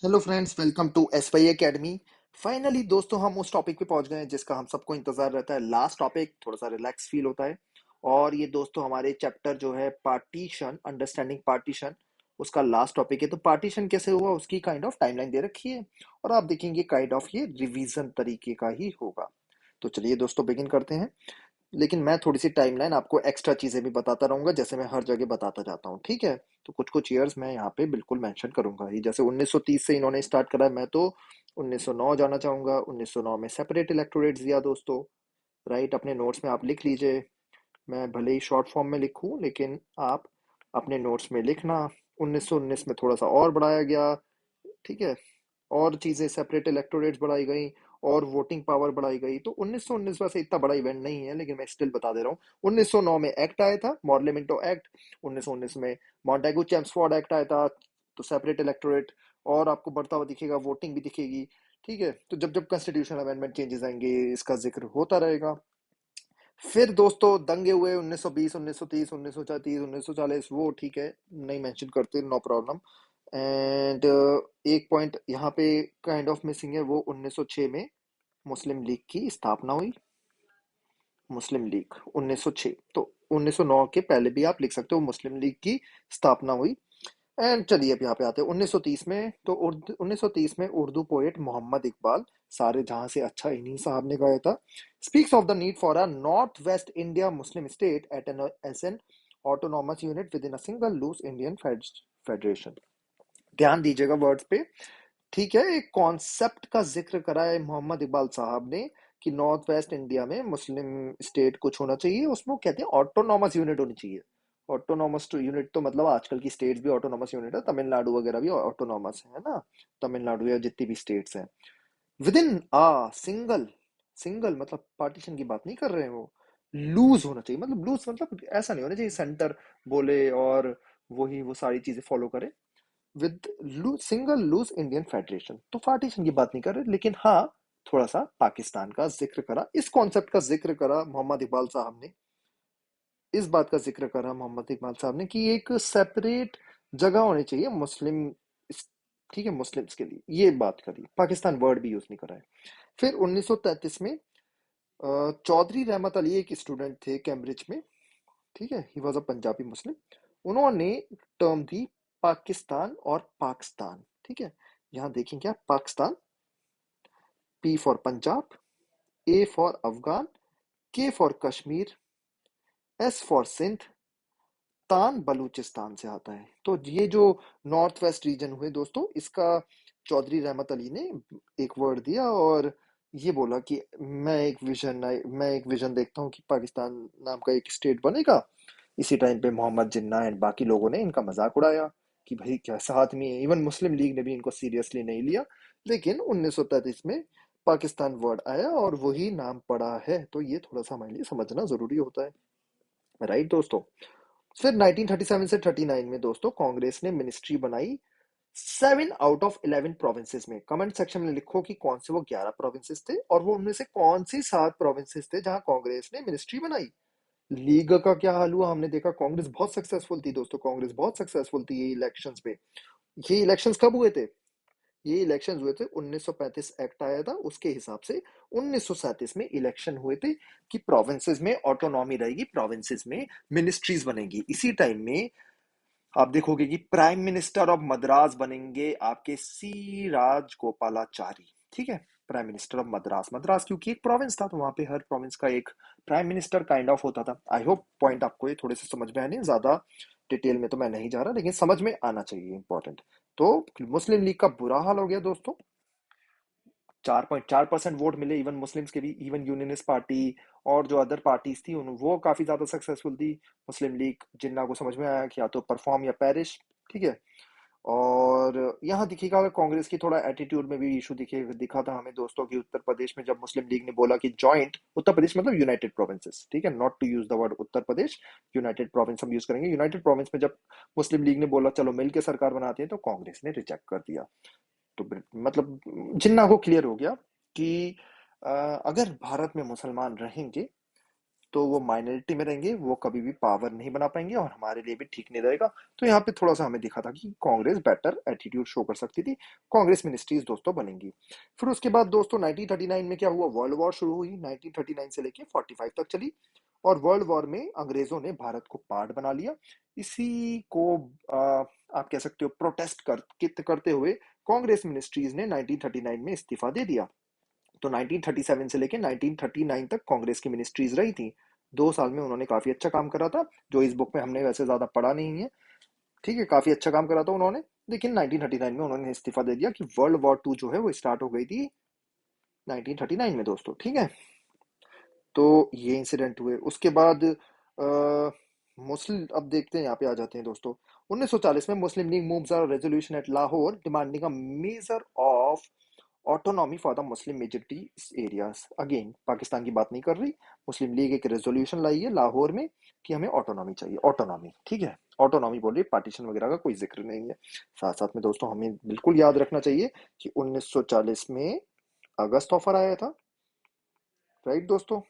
Hello friends, welcome to S Y Academy. Finally दोस्तों हम उस टॉपिक पे पहुंच गए हैं जिसका हम सबको इंतजार रहता है। लास्ट टॉपिक थोड़ा सा रिलैक्स फील होता है। और ये दोस्तों हमारे चैप्टर जो है पार्टीशन, अंडरस्टैंडिंग पार्टीशन, उसका लास्ट टॉपिक है। तो पार्टीशन कैसे हुआ उसकी काइंड ऑफ टाइमलाइन दे रखी है और आप देखेंगे काइंड ऑफ ये रिवीजन तरीके का ही होगा। तो चलिए दोस्तों बिगिन करते हैं। लेकिन मैं थोड़ी सी टाइमलाइन आपको एक्स्ट्रा चीजें भी बताता रहूंगा जैसे मैं हर जगह बताता जाता हूँ, ठीक है। तो कुछ कुछ ईयर्स मैं यहाँ पे बिल्कुल मेंशन करूंगा ही। जैसे 1930 से इन्होंने स्टार्ट करा है, मैं तो 1909 जाना चाहूंगा। 1909 में सेपरेट इलेक्टोरेट्स दिया दोस्तों। राइट, अपने नोट्स में आप लिख लीजिए। मैं भले ही शॉर्ट फॉर्म में लिखूं लेकिन आप अपने नोट्स में लिखना। 1919 में थोड़ा सा और बढ़ाया गया, ठीक है। और चीजें सेपरेट इलेक्टोरेट्स बढ़ाई गई और वोटिंग पावर बढ़ाई गई। तो 1919 वैसे इतना बड़ा इवेंट नहीं है लेकिन मैं स्टिल बता दे रहा हूँ। 1909 में एक्ट आया था, मॉर्लेमेंटो एक्ट। 1919 में मॉन्टेगू चेम्सफोर्ड एक्ट आया था, तो सेपरेट इलेक्टोरेट। और आपको बढ़ता हुआ दिखेगा, वोटिंग भी दिखेगी, ठीक है। तो जब जब कॉन्स्टिट्यूशनल अमेंडमेंट चेंजेस आएंगे इसका जिक्र होता रहेगा। फिर दोस्तों दंगे हुए 1920, 1930, 1930, 1940, वो ठीक है, नहीं मेंशन करते, नो प्रॉब्लम। एंड एक पॉइंट यहाँ पे काइंड ऑफ मिसिंग है, वो 1906 में मुस्लिम लीग की स्थापना हुई। मुस्लिम लीग 1906, तो 1909 के पहले भी आप लिख सकते हो मुस्लिम लीग की स्थापना हुई। एंड चलिए अब यहाँ पे आते हैं 1930 में। तो 1930 में उर्दू पोएट मोहम्मद इकबाल, सारे जहां से अच्छा इन्हीं साहब ने गाया था, speaks of the need for a north west India Muslim state at an as an autonomous unit within a single loose Indian federation. ध्यान दीजिएगा वर्ड्स पे, ठीक है। एक कॉन्सेप्ट का जिक्र करा है मोहम्मद इकबाल साहब ने कि नॉर्थ वेस्ट इंडिया में मुस्लिम स्टेट कुछ होना चाहिए, उसमें वो कहते हैं ऑटोनॉमस यूनिट होनी चाहिए। ऑटोनॉमस यूनिट तो मतलब आजकल की स्टेट्स भी ऑटोनॉमस यूनिट है, तमिलनाडु वगैरह भी ऑटोनॉमस है ना। तमिलनाडु या जितनी भी स्टेट्स हैं within a single, single मतलब पार्टीशन की बात नहीं कर रहे हैं वो। लूज होना चाहिए, मतलब लूज मतलब ऐसा नहीं होना चाहिए सेंटर बोले और वही वो सारी चीजें फॉलो करे। With single loose Indian federation, तो पार्टीशन की बात नहीं कर रहे लेकिन हाँ थोड़ा सा पाकिस्तान का जिक्र करा, इस कॉन्सेप्ट का जिक्र करा मोहम्मद इकबाल साहब ने। इस बात का जिक्र करा मोहम्मद इकबाल साहब ने कि एक सेपरेट जगह होनी चाहिए मुस्लिम, ठीक है, मुस्लिम्स के लिए, ये बात करी। पाकिस्तान वर्ड भी यूज नहीं करा है। फिर 1933 में चौधरी रहमत अली एक स्टूडेंट थे कैम्ब्रिज में, ठीक है, ही वॉज अ पंजाबी मुस्लिम। उन्होंने टर्म दी पाकिस्तान और पाकिस्तान, ठीक है। यहां देखेंगे आप, Pakistan, P for Punjab, A for Afghan, K for Kashmir, S for Sindh, तान बलूचिस्तान से आता है। तो ये जो नॉर्थ वेस्ट रीजन हुए दोस्तों, इसका चौधरी रहमत अली ने एक वर्ड दिया और ये बोला कि मैं एक विजन देखता हूँ कि पाकिस्तान नाम का एक स्टेट बनेगा। इसी टाइम पे मोहम्मद जिन्ना एंड बाकी लोगों ने इनका मजाक उड़ाया कि भाई कैसा आदमी है। इवन मुस्लिम लीग ने भी इनको सीरियसली नहीं लिया। लेकिन 1933 में पाकिस्तान वर्ड आया और वही नाम पड़ा है। तो ये थोड़ा सा हमारे लिए समझना जरूरी होता है, राइट दोस्तों। फिर 1937 से 39 में दोस्तों कांग्रेस ने मिनिस्ट्री बनाई 7 आउट ऑफ 11 प्रोविंसेस में। कमेंट सेक्शन में लिखो कि कौन से वो 11 प्रोविंसेस थे और वो उनमें से कौन सी 7 प्रोविंसेस थे जहां कांग्रेस ने मिनिस्ट्री बनाई। लीग का क्या हाल हुआ हमने देखा, कांग्रेस बहुत सक्सेसफुल थी दोस्तों, कांग्रेस बहुत सक्सेसफुल थी ये इलेक्शंस पे। ये इलेक्शंस कब हुए थे? ये इलेक्शंस हुए थे 1935 एक्ट आया था उसके हिसाब से 1937 में इलेक्शन हुए थे कि प्रोविंसेस में ऑटोनॉमी रहेगी, प्रोविंसेस में मिनिस्ट्रीज बनेगी। इसी टाइम में आप देखोगे कि प्राइम मिनिस्टर ऑफ मद्रास बनेंगे आपके सी राजगोपालाचारी, ठीक है। Prime minister of Madras, Madras क्योंकि एक प्रोविंस था तो वहां पे हर प्रोविंस का एक प्राइम मिनिस्टर काइंड ऑफ होता था। आई होप पॉइंट आपको ये थोड़े से समझ में आने, ज्यादा डिटेल में तो मैं नहीं जा रहा लेकिन समझ में आना चाहिए, इंपॉर्टेंट। तो मुस्लिम लीग का बुरा हाल हो गया दोस्तों। 4.4% वोट मिले इवन मुस्लिम्स के भी, इवन यूनियनिस्ट पार्टी और जो अदर पार्टीज थी वो काफी ज्यादा सक्सेसफुल थी। मुस्लिम लीग जिन्ना को समझ में आया कि या तो परफॉर्म या पेरिश, ठीक है। और यहाँ दिखेगा कांग्रेस की थोड़ा एटीट्यूड में भी इशू दिखा था हमें दोस्तों की उत्तर प्रदेश में जब मुस्लिम लीग ने बोला कि जॉइंट उत्तर प्रदेश मतलब यूनाइटेड प्रोविंसेस, ठीक है, not to use the word Uttar Pradesh, United Province हम यूज करेंगे। यूनाइटेड प्रोविंस में जब मुस्लिम लीग ने बोला चलो मिलकर सरकार बनाते हैं तो कांग्रेस ने रिजेक्ट कर दिया। तो मतलब जिन्ना को क्लियर हो गया कि अगर भारत में मुसलमान रहेंगे तो वो माइनॉरिटी में रहेंगे, वो कभी भी पावर नहीं बना पाएंगे और हमारे लिए भी ठीक नहीं रहेगा। तो यहाँ पे थोड़ा सा हमें दिखा था कि कांग्रेस बेटर एटीट्यूड शो कर सकती थी, कांग्रेस मिनिस्ट्रीज दोस्तों बनेंगी। फिर उसके बाद दोस्तों 1939 में क्या हुआ, वर्ल्ड वॉर शुरू हुई, 1939 से लेके 45 तक चली। और वर्ल्ड वॉर में अंग्रेजों ने भारत को पार्ट बना लिया। इसी को आप कह सकते हो प्रोटेस्ट करते हुए कांग्रेस मिनिस्ट्रीज ने 1939 में इस्तीफा दे दिया। तो 1937 से लेके 1939 तक कांग्रेस की मिनिस्ट्रीज रही थी। 2 साल में उन्होंने काफी अच्छा काम करा था, जो इस बुक में हमने वैसे ज्यादा पढ़ा नहीं है। ठीक है, काफी अच्छा काम करा था उन्होंने। लेकिन 1939 में उन्होंने इस्तीफा दे दिया कि वर्ल्ड वॉर टू जो है वो स्टार्ट हो गई थी 1939 में दोस्तों। ठीक है, तो ये इंसिडेंट हुए। उसके बाद मुस्लिम, अब देखते हैं, यहाँ पे आ जाते हैं दोस्तों। 1940 में Muslim League moves a resolution at Lahore demanding a major of autonomy for the Muslim majority areas. Again Pakistan की बात नहीं कर रही, मुस्लिम लीग एक रेजोल्यूशन लाई है लाहौर में कि हमें ऑटोनॉमी चाहिए, ऑटोनॉमी। ठीक है, ऑटोनॉमी बोल रही, पार्टीशन वगैरह का कोई जिक्र नहीं है। साथ साथ में दोस्तों हमें बिल्कुल याद रखना चाहिए कि 1940 में अगस्त ऑफर आया था, राइट दोस्तों।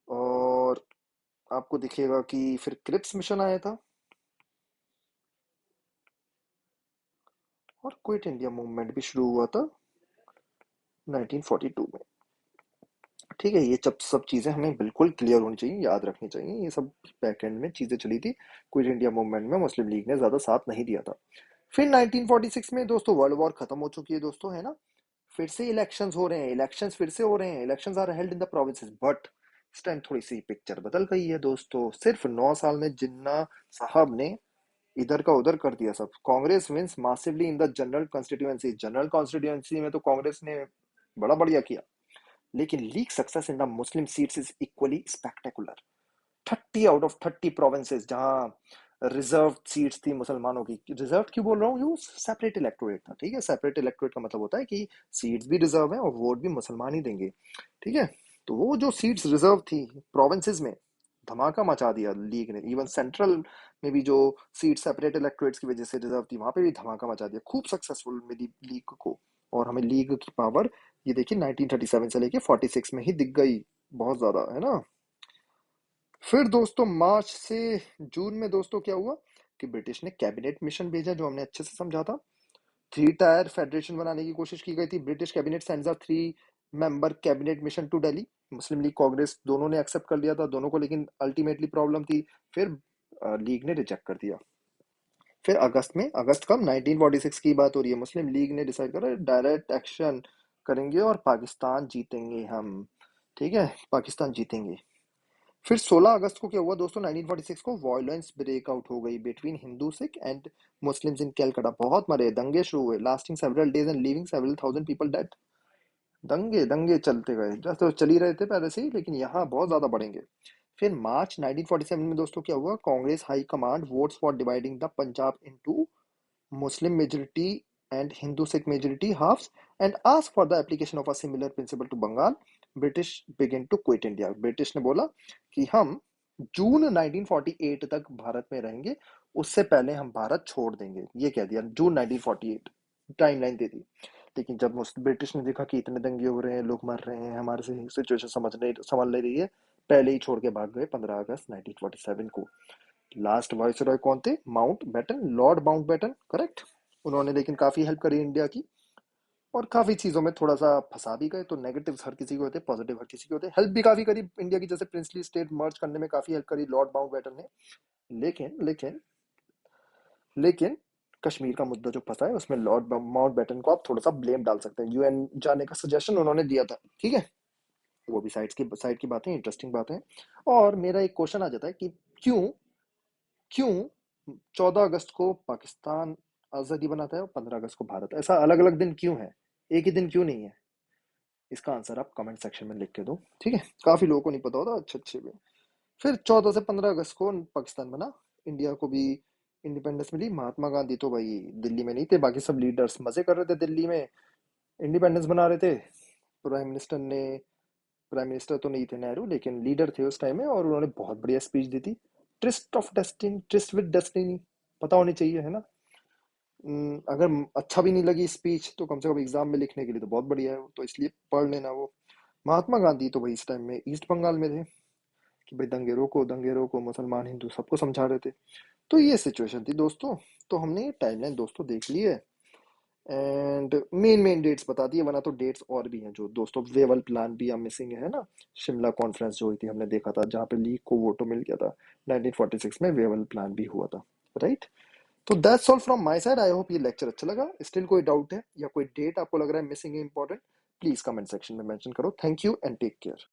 और आपको दिखेगा कि फिर क्रिप्स मिशन आया था और क्विट इंडिया मूवमेंट भी शुरू हुआ था 1942 में। ठीक है, ये सब चीजें हमें बिल्कुल क्लियर होनी चाहिए, याद रखनी चाहिए। ये सब बैक एंड में चीजें चली थी। क्विट इंडिया मूवमेंट में मुस्लिम लीग ने ज्यादा साथ नहीं दिया था। फिर 1946 में दोस्तों वर्ल्ड वॉर खत्म हो चुकी है दोस्तों, है ना। फिर से इलेक्शंस हो रहे हैं, इलेक्शंस फिर से हो रहे हैं, elections are held in the provinces, but इस टाइम थोड़ी सी पिक्चर बदल गई है दोस्तों। सिर्फ 9 साल में जिन्ना साहब ने इधर का उधर कर दिया सब। Congress wins massively in the general constituency, general constituency में तो कांग्रेस ने बड़ा बढ़िया किया। लेकिन League success in the Muslim seats is equally spectacular. 30 out of 30 provinces जहां रिजर्व सीट्स थी मुसलमानों की, रिजर्व क्यों बोल रहा हूँ, यू सेपरेट इलेक्टोरेट था। ठीक है, सेपरेट इलेक्टोरेट का मतलब होता है कि सीट्स भी रिजर्व है और वोट भी मुसलमान ही देंगे। ठीक है, तो वो जो सीट्स रिजर्व थी प्रोविंसेस में, धमाका मचा दिया लीग ने। इवन सेंट्रल में भी जो सीट सेपरेट इलेक्टोरेट्स की वजह से रिजर्व थी, वहां पे भी धमाका मचा दिया। खूब सक्सेसफुल मिली लीग को। और हमें लीग की पावर ये देखिए 1937 से लेके 46 में ही दिख गई, बहुत ज्यादा, है ना। फिर दोस्तों मार्च से जून में दोस्तों क्या हुआ कि ब्रिटिश ने कैबिनेट मिशन भेजा, जो हमने अच्छे से समझा था। 3 टायर फेडरेशन बनाने की कोशिश की गई थी। British cabinet sends a 3 member cabinet mission to Delhi. Muslim League Congress दोनों ने एक्सेप्ट कर लिया था दोनों को, लेकिन अल्टीमेटली प्रॉब्लम थी। फिर लीग ने रिजेक्ट कर दिया। फिर अगस्त में, अगस्त कब, 1946 की बात हो रही है, मुस्लिम लीग ने डिसाइड करा डायरेक्ट एक्शन करेंगे और पाकिस्तान जीतेंगे हम। ठीक है, पाकिस्तान जीतेंगे। फिर 16 अगस्त को क्या हुआ दोस्तों 1946 को, वायलेंस ब्रेकआउट हो गई between Hindu Sikh and Muslims in Calcutta. बहुत मरे, दंगे शुरू हुए, lasting several days and leaving several thousand people dead. दंगे दंगे चलते गए, जैसे तो चल ही रहे थे पहले से ही, लेकिन यहाँ बहुत ज्यादा बढ़ेंगे। फिर मार्च 1947 में दोस्तों क्या हुआ, Congress high command votes for dividing the Punjab into Muslim majority and Hindu Sikh majority halves and asked for the application of a similar principle to Bengal. British began to quit India. British ने बोला कि हम जून 1948 तक भारत में रहेंगे, उससे पहले हम भारत छोड़ देंगे। ये कह दिया जून 1948, टाइमलाइन दे दी। लेकिन जब ब्रिटिश ने देखा कि इतने दंगे हो रहे हैं, लोग मर रहे हैं, हमारे से सिचुएशन समझ नहीं रही है, पहले ही छोड़ के भाग गए 15 अगस्त 1947 को। लास्ट वायसरॉय कौन थे, Mountbatten, Lord Mountbatten, correct. उन्होंने लेकिन काफी हेल्प करी इंडिया की, और काफी चीजों में थोड़ा सा फंसा भी गए। तो नेगेटिव हर किसी को होते, पॉजिटिव हर किसी को होते। हेल्प भी काफी करी इंडिया की, जैसे प्रिंसली स्टेट मर्ज करने में काफी हेल्प करी लॉर्ड माउंट बैटन ने। लेकिन लेकिन लेकिन कश्मीर का मुद्दा जो फंसा है, उसमें लॉर्ड माउंट बैटन को आप थोड़ा सा ब्लेम डाल सकते हैं। यूएन जाने का सजेशन उन्होंने दिया था, ठीक है। वो भी साइड की बातें, इंटरेस्टिंग बातें। और मेरा एक क्वेश्चन आ जाता है कि क्यों क्यों 14 अगस्त को पाकिस्तान आजादी बनाता है और 15 अगस्त को भारत, ऐसा अलग अलग दिन क्यों है, एक ही दिन क्यों नहीं है? इसका आंसर आप कमेंट सेक्शन में लिख के दो, ठीक है। काफी लोगों को नहीं पता होता, अच्छे अच्छे भी। फिर 14 से 15 अगस्त को पाकिस्तान बना, इंडिया को भी इंडिपेंडेंस मिली। महात्मा गांधी तो भाई दिल्ली में नहीं थे, बाकी सब लीडर्स मजे कर रहे थे दिल्ली में, इंडिपेंडेंस बना रहे थे। प्राइम मिनिस्टर ने प्राइम मिनिस्टर तो नहीं थे नेहरू, लेकिन लीडर थे उस टाइम में, और उन्होंने बहुत बढ़िया स्पीच दी थी। ट्रिस्ट विद डेस्टिनी, पता होनी चाहिए, है ना। अगर अच्छा भी नहीं लगी स्पीच तो कम से कम एग्जाम में लिखने के लिए तो बहुत बढ़िया है वो, तो इसलिए पढ़ लेना वो। महात्मा गांधी तो भाई इस टाइम में ईस्ट बंगाल में थे कि भाई दंगे रोको, मुसलमान हिंदू सबको समझा रहे थे। तो ये सिचुएशन थी दोस्तों। तो हमने ये टाइमलाइन दोस्तों देख ली है, एंड मेन डेट्स बता दिए, वरना तो डेट्स और भी हैं जो दोस्तों, वेवल प्लान भी हम मिसिंग है ना। शिमला कॉन्फ्रेंस जो हुई थी हमने देखा था, जहाँ पे लीग को वोटो मिल गया था 1946 में, वेवल प्लान भी हुआ था, राइट। तो that's all from my side. I hope ये लेक्चर अच्छा लगा। स्टिल कोई डाउट है या कोई डेट आपको लग रहा है मिसिंग है इंपॉर्टेंट, प्लीज कमेंट सेक्शन में मेंशन करो। Thank you and take care.